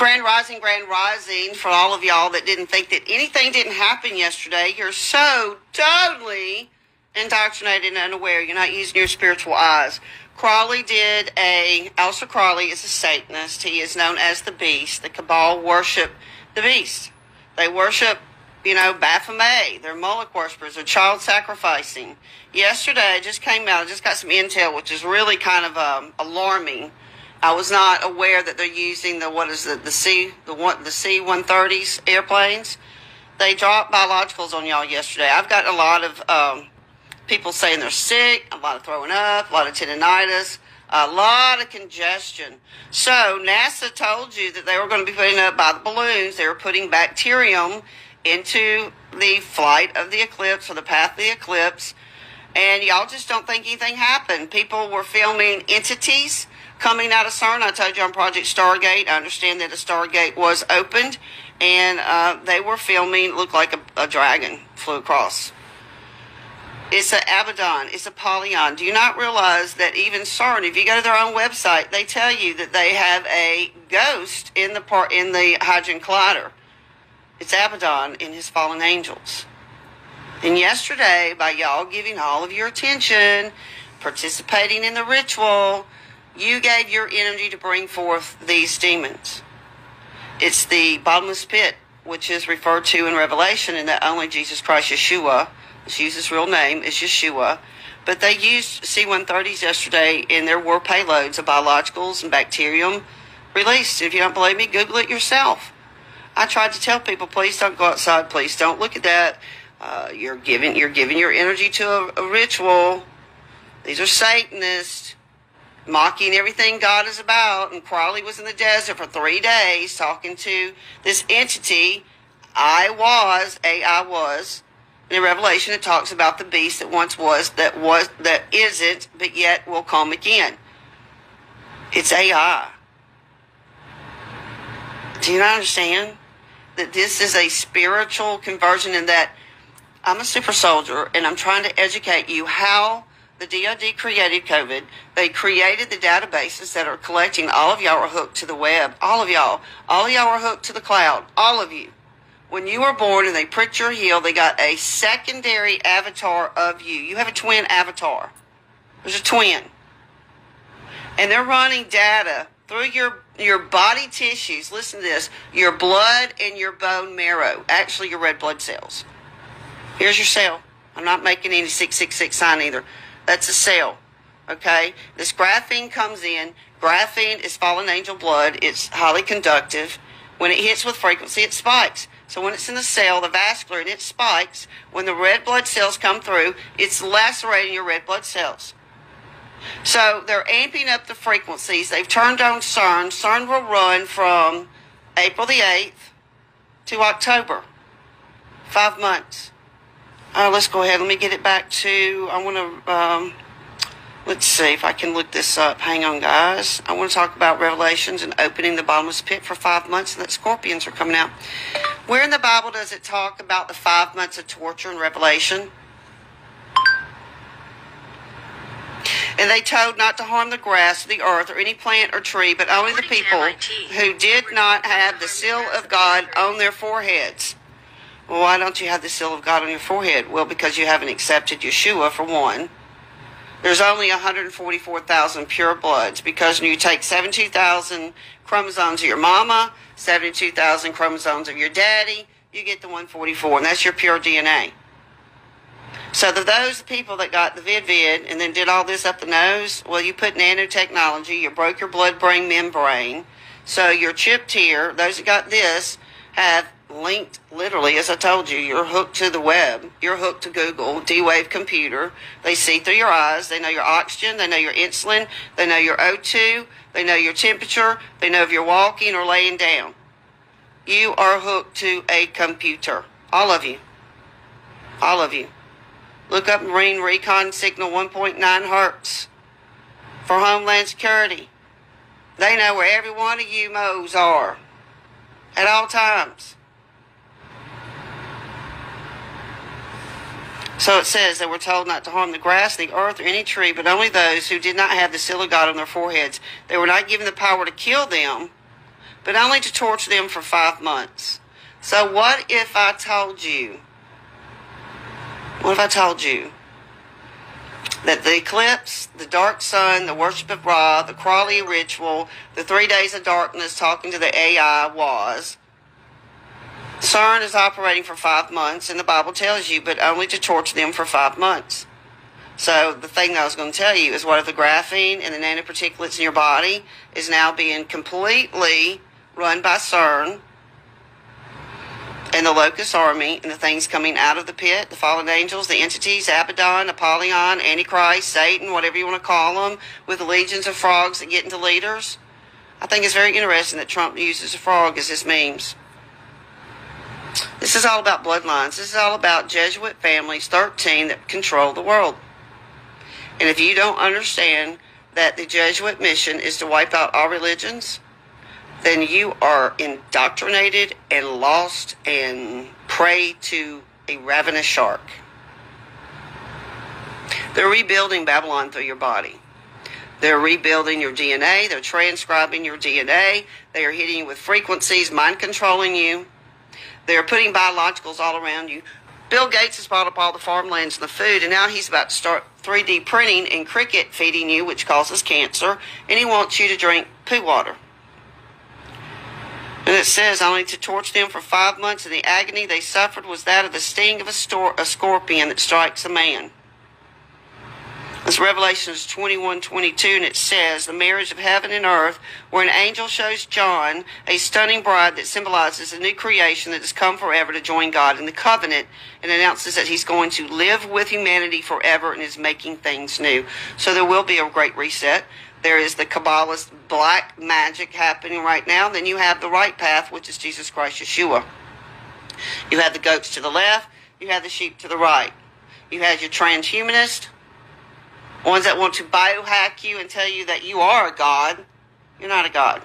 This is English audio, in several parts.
Grand Rising, for all of y'all that didn't think that anything didn't happen yesterday. You're so totally indoctrinated and unaware. You're not using your spiritual eyes. Aleister Crowley is a Satanist. He is known as the Beast. The Cabal worship the Beast. They worship, Baphomet. They're Moloch worshippers. They're child sacrificing. Yesterday, it just came out. I just got some intel, which is really kind of alarming. I was not aware that they're using the C-130s airplanes. They dropped biologicals on y'all yesterday. I've got a lot of people saying they're sick, a lot of throwing up, a lot of tendinitis, a lot of congestion. So NASA told you that they were going to be putting up by the balloons. They were putting bacterium into the flight of the eclipse, or the path of the eclipse. And y'all just don't think anything happened. People were filming entities coming out of CERN. I told you on Project Stargate. I understand that a Stargate was opened, and they were filming, looked like a dragon flew across. It's an Abaddon. It's a Polyon. Do you not realize that even CERN, if you go to their own website, they tell you that they have a ghost in the Hadron Collider. It's Abaddon and his fallen angels. And yesterday, by y'all giving all of your attention, participating in the ritual, you gave your energy to bring forth these demons. It's the bottomless pit, which is referred to in Revelation, and that only Jesus Christ, Yeshua, let's use his real name, is Yeshua. But they used C-130s yesterday, and there were payloads of biologicals and bacterium released. If you don't believe me, Google it yourself. I tried to tell people, please don't go outside. Please don't look at that. You're giving your energy to a ritual. These are Satanists, mocking everything God is about. And Crowley was in the desert for 3 days talking to this entity. AI was. In Revelation, it talks about the beast that once was, that isn't, but yet will come again. It's AI. Do you not understand that this is a spiritual conversion, and that I'm a super soldier and I'm trying to educate you how the DoD created COVID. They created the databases that are collecting. All of y'all are hooked to the web. All of y'all are hooked to the cloud. All of you. When you were born and they pricked your heel, they got a secondary avatar of you. You have a twin avatar. There's a twin. And they're running data through your body tissues. Listen to this. Your blood and your bone marrow. Actually, your red blood cells. Here's your cell. I'm not making any 666 sign either. That's a cell. Okay? This graphene comes in. Graphene is fallen angel blood. It's highly conductive. When it hits with frequency, it spikes. So when it's in the cell, the vascular, and it spikes, when the red blood cells come through, it's lacerating your red blood cells. So they're amping up the frequencies. They've turned on CERN. CERN will run from April the 8th to October. 5 months. Let's go ahead. Let me get it back to, I want to, let's see if I can look this up. Hang on, guys. I want to talk about Revelations and opening the bottomless pit for 5 months, and that scorpions are coming out. Where in the Bible does it talk about the 5 months of torture in Revelation? And they told not to harm the grass, the earth, or any plant or tree, but only the people who did not have the seal of God on their foreheads. Well, why don't you have the seal of God on your forehead? Well, because you haven't accepted Yeshua, for one. There's only 144,000 pure bloods, because when you take 72,000 chromosomes of your mama, 72,000 chromosomes of your daddy, you get the 144, and that's your pure DNA. So those people that got the vid and then did all this up the nose, well, you put nanotechnology, you broke your blood-brain membrane, so your chipped here, those that got this, have linked, literally, as I told you, you're hooked to the web, you're hooked to Google, D-Wave computer. They see through your eyes, they know your oxygen, they know your insulin, they know your O2, they know your temperature, they know if you're walking or laying down. You are hooked to a computer. All of you. All of you. Look up Marine Recon Signal 1.9 hertz for Homeland Security. They know where every one of you moes are at all times. So it says they were told not to harm the grass, the earth, or any tree, but only those who did not have the seal of God on their foreheads. They were not given the power to kill them, but only to torture them for 5 months. So what if I told you that the eclipse, the dark sun, the worship of Ra, the Crawley ritual, the 3 days of darkness talking to the AI was, CERN is operating for 5 months, and the Bible tells you, but only to torture them for 5 months. So the thing that I was going to tell you is, what if the graphene and the nanoparticulates in your body is now being completely run by CERN and the locust army and the things coming out of the pit, the fallen angels, the entities, Abaddon, Apollyon, Antichrist, Satan, whatever you want to call them, with the legions of frogs that get into leaders? I think it's very interesting that Trump uses a frog as his memes. This is all about bloodlines. This is all about Jesuit families, 13, that control the world. And if you don't understand that the Jesuit mission is to wipe out all religions, then you are indoctrinated and lost and prey to a ravenous shark. They're rebuilding Babylon through your body. They're rebuilding your DNA. They're transcribing your DNA. They are hitting you with frequencies, mind controlling you. They're putting biologicals all around you. Bill Gates has bought up all the farmlands and the food, and now he's about to start 3D printing and cricket feeding you, which causes cancer, and he wants you to drink poo water. And it says, only to torture them for 5 months, and the agony they suffered was that of the sting of a scorpion that strikes a man. It's Revelation 21:22, and it says, the marriage of heaven and earth, where an angel shows John a stunning bride that symbolizes a new creation that has come forever to join God in the covenant, and announces that he's going to live with humanity forever and is making things new. So there will be a great reset. There is the Kabbalist black magic happening right now. Then you have the right path, which is Jesus Christ, Yeshua. You have the goats to the left. You have the sheep to the right. You have your transhumanists, ones that want to biohack you and tell you that you are a god. You're not a god.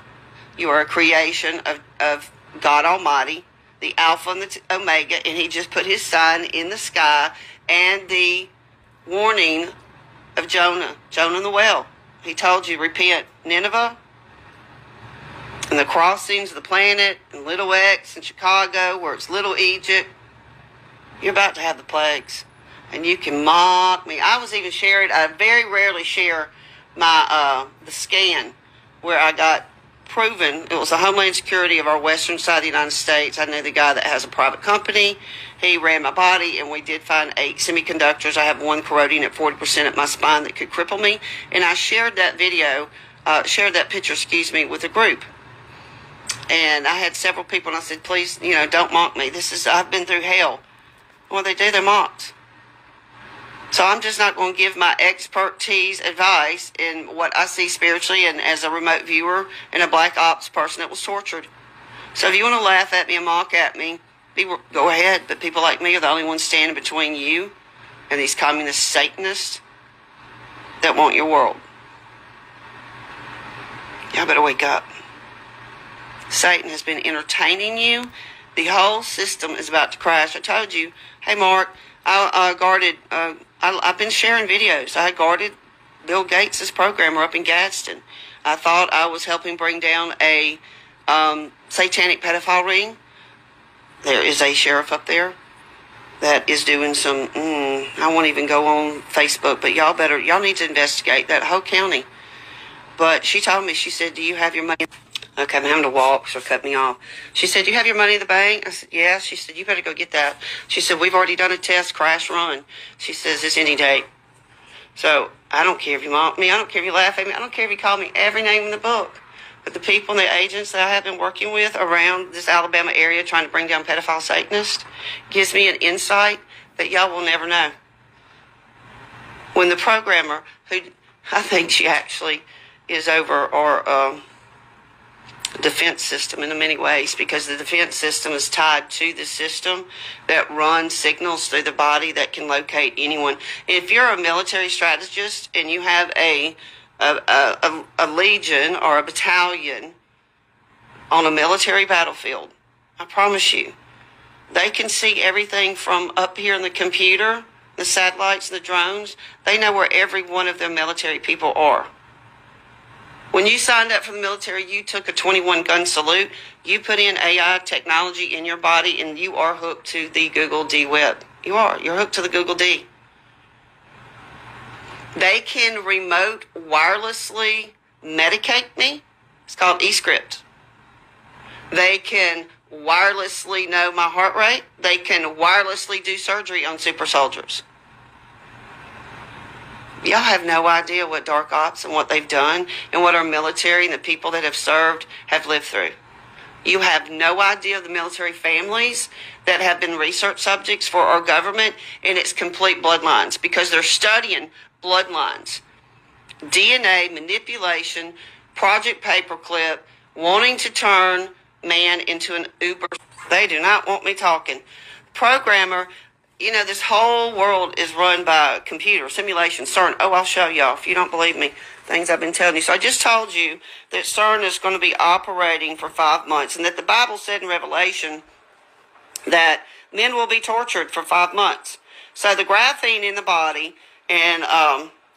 You are a creation of God Almighty, the Alpha and the Omega, and he just put his sign in the sky, and the warning of Jonah in the well. He told you, repent. Nineveh and the crossings of the planet and Little X in Chicago, where it's Little Egypt. You're about to have the plagues. And you can mock me. I was even sharing, I very rarely share my the scan where I got proven. It was the Homeland Security of our western side of the United States. I know the guy that has a private company. He ran my body, and we did find 8 semiconductors. I have one corroding at 40% at my spine that could cripple me. And I shared that video, shared that picture, with a group. And I had several people, and I said, please, don't mock me. I've been through hell. What they do, they're mocked. So I'm just not going to give my expertise advice in what I see spiritually and as a remote viewer and a black ops person that was tortured. So if you want to laugh at me and mock at me, go ahead. But people like me are the only ones standing between you and these communist Satanists that want your world. Y'all better wake up. Satan has been entertaining you. The whole system is about to crash. I told you, hey Mark, I've been sharing videos. I guarded Bill Gates' programmer up in Gadsden. I thought I was helping bring down a satanic pedophile ring. There is a sheriff up there that is doing some, I won't even go on Facebook, but y'all need to investigate that whole county. But she told me, she said, do you have your money? Okay, I'm having to walk, so cut me off. She said, do you have your money in the bank? I said, yeah. She said, you better go get that. She said, we've already done a test, crash run. She says, it's any day. So I don't care if you mock me. I don't care if you laugh at me. I don't care if you call me every name in the book. But the people and the agents that I have been working with around this Alabama area trying to bring down pedophile Satanists gives me an insight that y'all will never know. When the programmer, who I think she actually is over our defense system in many ways, because the defense system is tied to the system that runs signals through the body that can locate anyone. If you're a military strategist and you have a legion or a battalion on a military battlefield, I promise you, they can see everything from up here in the computer, the satellites, the drones. They know where every one of their military people are. When you signed up for the military, you took a 21-gun salute. You put in AI technology in your body, and you are hooked to the Google D web. You are. You're hooked to the Google D. They can remote wirelessly medicate me. It's called eScript. They can wirelessly know my heart rate. They can wirelessly do surgery on super soldiers. Y'all have no idea what dark ops and what they've done and what our military and the people that have served have lived through. You have no idea of the military families that have been research subjects for our government and its complete bloodlines, because they're studying bloodlines, DNA manipulation, Project Paperclip, wanting to turn man into an Uber. They do not want me talking. Programmer, you know, this whole world is run by computer simulation, CERN. Oh, I'll show y'all if you don't believe me, things I've been telling you. So I just told you that CERN is going to be operating for 5 months, and that the Bible said in Revelation that men will be tortured for 5 months. So the graphene in the body and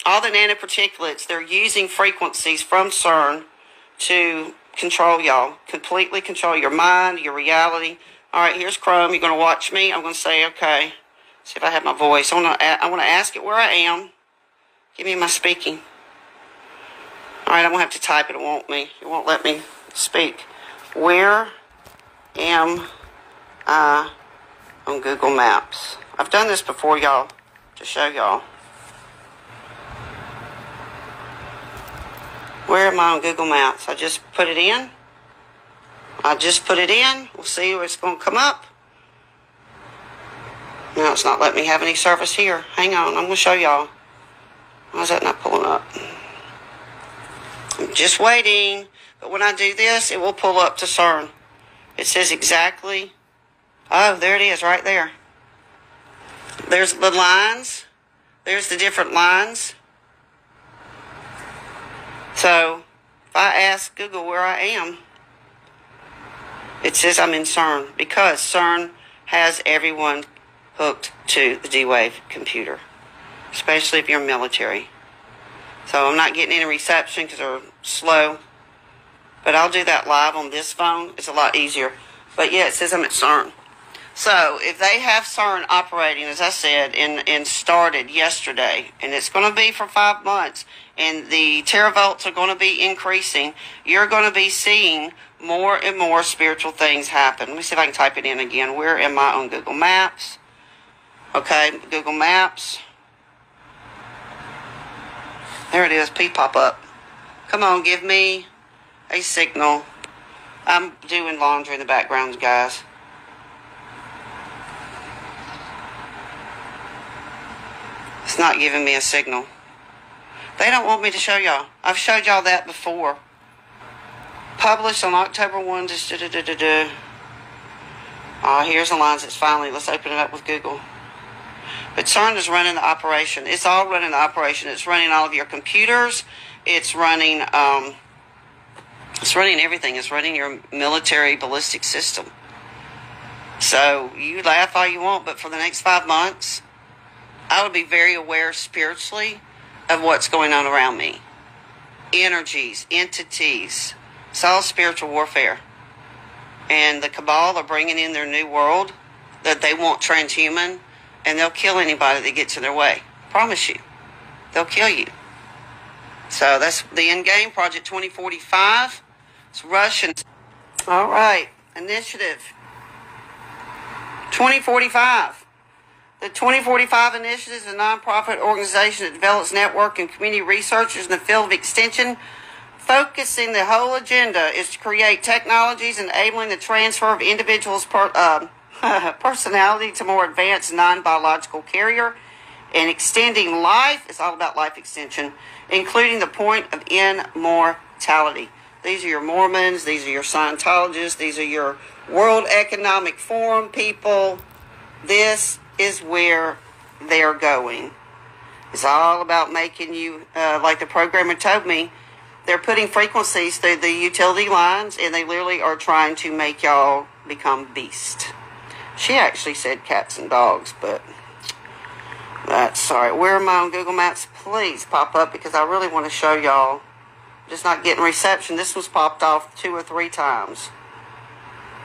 all the nanoparticulates, they're using frequencies from CERN to control y'all, completely control your mind, your reality. All right, here's Chrome. You're going to watch me. I'm going to say, okay. See if I have my voice. I want to ask it where I am. Give me my speaking. All right, I'm going to have to type it. It won't let me speak. Where am I on Google Maps? I've done this before, y'all, to show y'all. Where am I on Google Maps? I just put it in. We'll see where it's going to come up. No, it's not letting me have any service here. Hang on, I'm going to show y'all. Why is that not pulling up? I'm just waiting. But when I do this, it will pull up to CERN. It says exactly. Oh, there it is, right there. There's the lines. There's the different lines. So, if I ask Google where I am, it says I'm in CERN, because CERN has everyone hooked to the D-Wave computer, especially if you're military. So I'm not getting any reception because they're slow, but I'll do that live on this phone. It's a lot easier. But yeah, it says I'm at CERN. So if they have CERN operating, as I said, and started yesterday, and it's going to be for 5 months, and the teravolts are going to be increasing, you're going to be seeing more and more spiritual things happen. Let me see if I can type it in again. Where am I on Google Maps? Okay, Google Maps. There it is. Please pop up. Come on, give me a signal. I'm doing laundry in the background, guys. It's not giving me a signal. They don't want me to show y'all. I've showed y'all that before. Published on October 1. Here's the lines. It's finally. Let's open it up with Google. But CERN is running the operation. It's all running the operation. It's running all of your computers. It's running everything. It's running your military ballistic system. So you laugh all you want, but for the next 5 months, I would be very aware spiritually of what's going on around me. Energies, entities. It's all spiritual warfare. And the cabal are bringing in their new world that they want transhuman, and they'll kill anybody that gets in their way. Promise you. They'll kill you. So that's the end game, Project 2045. It's Russian. All right. Initiative 2045. The 2045 Initiative is a nonprofit organization that develops network and community researchers in the field of extension. Focusing the whole agenda is to create technologies enabling the transfer of individuals' personality to more advanced non-biological carrier, and extending life. It's all about life extension, including the point of immortality. These are your Mormons. These are your Scientologists. These are your World Economic Forum people. This is where they're going. It's all about making you, like the programmer told me, they're putting frequencies through the utility lines, and they literally are trying to make y'all become beast. She actually said cats and dogs, but that's sorry. Where am I on Google Maps? Please pop up, because I really want to show y'all Just not getting reception. This one's popped off 2 or 3 times.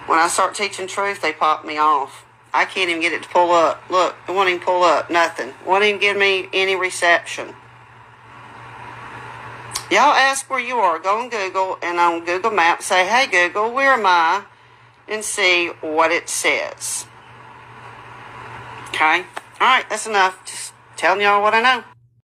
When I start teaching truth, they pop me off. I can't even get it to pull up. Look, it won't even pull up. Nothing. Won't even give me any reception. Y'all ask where you are. Go on Google, and on Google Maps, say, hey, Google, where am I? And see what it says. Okay? All right, that's enough. Just telling y'all what I know.